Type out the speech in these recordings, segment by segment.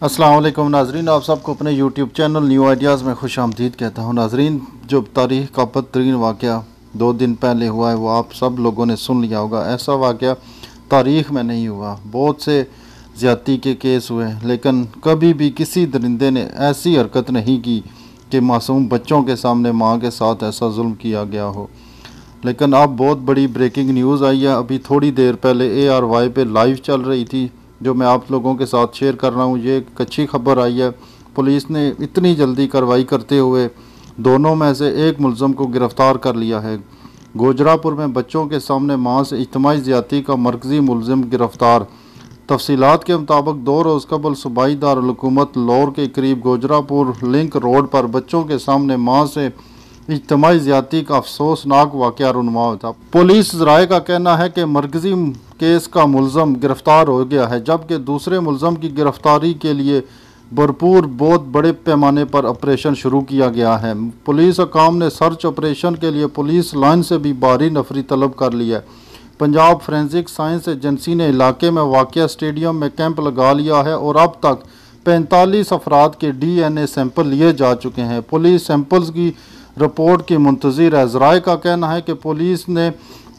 السلام علیکم ناظرین، آپ سب کو اپنے یوٹیوب چینل نیو آئیڈیاز میں خوش آمدید کہتا ہوں۔ ناظرین، جو تاریخ کا بدترین واقعہ 2 دن پہلے ہوا ہے وہ آپ سب لوگوں نے سن لیا ہوگا۔ ایسا واقعہ تاریخ میں نہیں ہوا۔ بہت سے زیادتی کے کیس ہوئے لیکن کبھی بھی کسی درندے نے ایسی حرکت نہیں کی کہ معصوم بچوں کے سامنے ماں کے ساتھ ایسا ظلم کیا گیا ہو۔ لیکن اب بہت بڑی بریکنگ نیوز آئی ہے۔ ابھی تھوڑی دیر پہلے ARY پہ لائیو چل رہی تھی جو میں آپ لوگوں کے ساتھ شیئر کر رہا ہوں۔ یہ ایک اچھی خبر آئی ہے۔ پولیس نے اتنی جلدی کارروائی کرتے ہوئے دونوں میں سے ایک ملزم کو گرفتار کر لیا ہے۔ گوجراپور میں بچوں کے سامنے ماں سے اجتماعی زیادتی کا مرکزی ملزم گرفتار۔ تفصیلات کے مطابق 2 روز قبل صوبائی دارالحکومت لاہور کے قریب گوجراپور لنک روڈ پر بچوں کے سامنے ماں سے اجتماعی زیادتی کا افسوسناک واقعہ رونما تھا۔ پولیس ذرائع کا کہنا ہے کہ مرکزی کیس کا ملزم گرفتار ہو گیا ہے، جبکہ دوسرے ملزم کی گرفتاری کے لیے بہت بڑے پیمانے پر آپریشن شروع کیا گیا ہے۔ پولیس حکام نے سرچ آپریشن کے لیے پولیس لائن سے بھی بھاری نفری طلب کر لی ہے۔ پنجاب فورینسک سائنس ایجنسی نے علاقے میں واقع اسٹیڈیم میں کیمپ لگا لیا ہے اور اب تک 45 افراد کے DNA سیمپل لیے جا چکے ہیں۔ پولیس سیمپلز کی رپورٹ کی منتظر ہے۔ ذرائع کا کہنا ہے کہ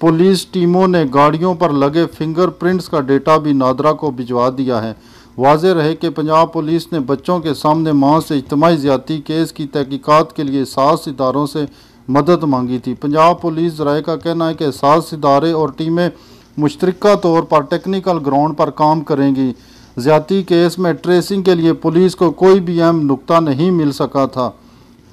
پولیس ٹیموں نے گاڑیوں پر لگے فنگر پرنٹس کا ڈیٹا بھی نادرا کو بھجوا دیا ہے۔ واضح رہے کہ پنجاب پولیس نے بچوں کے سامنے ماں سے اجتماعی زیادتی کیس کی تحقیقات کے لیے حساس اداروں سے مدد مانگی تھی۔ پنجاب پولیس ذرائع کا کہنا ہے کہ حساس ادارے اور ٹیمیں مشترکہ طور پر ٹیکنیکل گراؤنڈ پر کام کریں گی۔ زیادتی کیس میں ٹریسنگ کے لیے پولیس کو کوئی بھی اہم نقطہ نہیں مل سکا تھا۔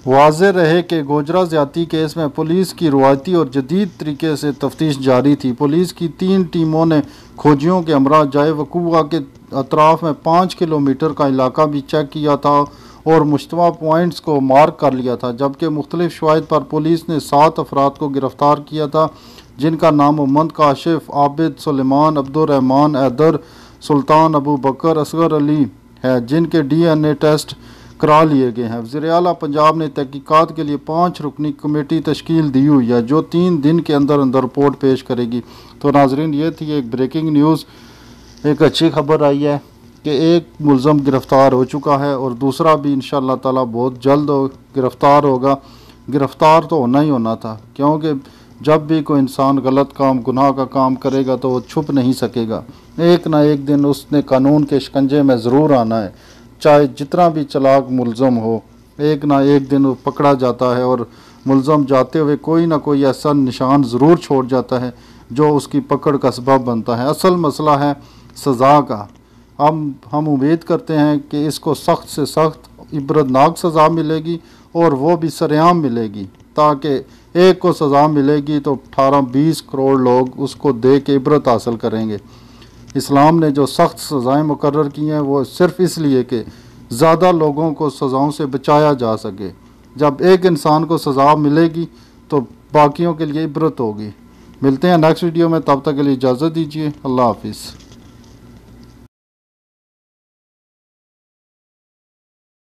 واضح رہے کہ گوجرا زیادتی کیس میں پولیس کی روایتی اور جدید طریقے سے تفتیش جاری تھی۔ پولیس کی 3 ٹیموں نے کھوجیوں کے ہمراہ جائے وقوع کے اطراف میں 5 کلومیٹر کا علاقہ بھی چیک کیا تھا اور مشتبہ پوائنٹس کو مارک کر لیا تھا، جبکہ مختلف شواہد پر پولیس نے 7 افراد کو گرفتار کیا تھا جن کا نام محمد کاشف، عابد، سلیمان، عبدالرحمان، حیدر، سلطان، ابو بکر، اصغر علی ہے، جن کے DNA ٹیسٹ کرا لیے گئے ہیں۔ وزیر اعلیٰ پنجاب نے تحقیقات کے لیے 5 رکنی کمیٹی تشکیل دی ہوئی ہے جو 3 دن کے اندر رپورٹ پیش کرے گی۔ تو ناظرین، یہ تھی ایک بریکنگ نیوز۔ ایک اچھی خبر آئی ہے کہ ایک ملزم گرفتار ہو چکا ہے اور دوسرا بھی انشاءاللہ تعالی بہت جلد گرفتار ہوگا۔ گرفتار تو ہونا ہی ہونا تھا، کیونکہ جب بھی کوئی انسان غلط کام، گناہ کا کام کرے گا تو وہ چھپ نہیں سکے گا۔ ایک نہ ایک دن اس نے قانون کے شکنجے میں ضرور آنا ہے، چاہے جتنا بھی چلاک ملزم ہو۔ ایک نہ ایک دن وہ پکڑا جاتا ہے اور ملزم جاتے ہوئے کوئی نہ کوئی ایسا نشان ضرور چھوڑ جاتا ہے جو اس کی پکڑ کا سبب بنتا ہے۔ اصل مسئلہ ہے سزا کا۔ ہم امید کرتے ہیں کہ اس کو سخت سے سخت عبرتناک سزا ملے گی اور وہ بھی سرعام ملے گی، تاکہ ایک کو سزا ملے گی تو 18-20 کروڑ لوگ اس کو دیکھ کے عبرت حاصل کریں گے۔ اسلام نے جو سخت سزائیں مقرر کی ہیں وہ صرف اس لیے کہ زیادہ لوگوں کو سزاؤں سے بچایا جا سکے۔ جب ایک انسان کو سزا ملے گی تو باقیوں کے لیے عبرت ہوگی۔ ملتے ہیں نیکسٹ ویڈیو میں، تب تک کے لیے اجازت دیجیے۔ اللہ حافظ۔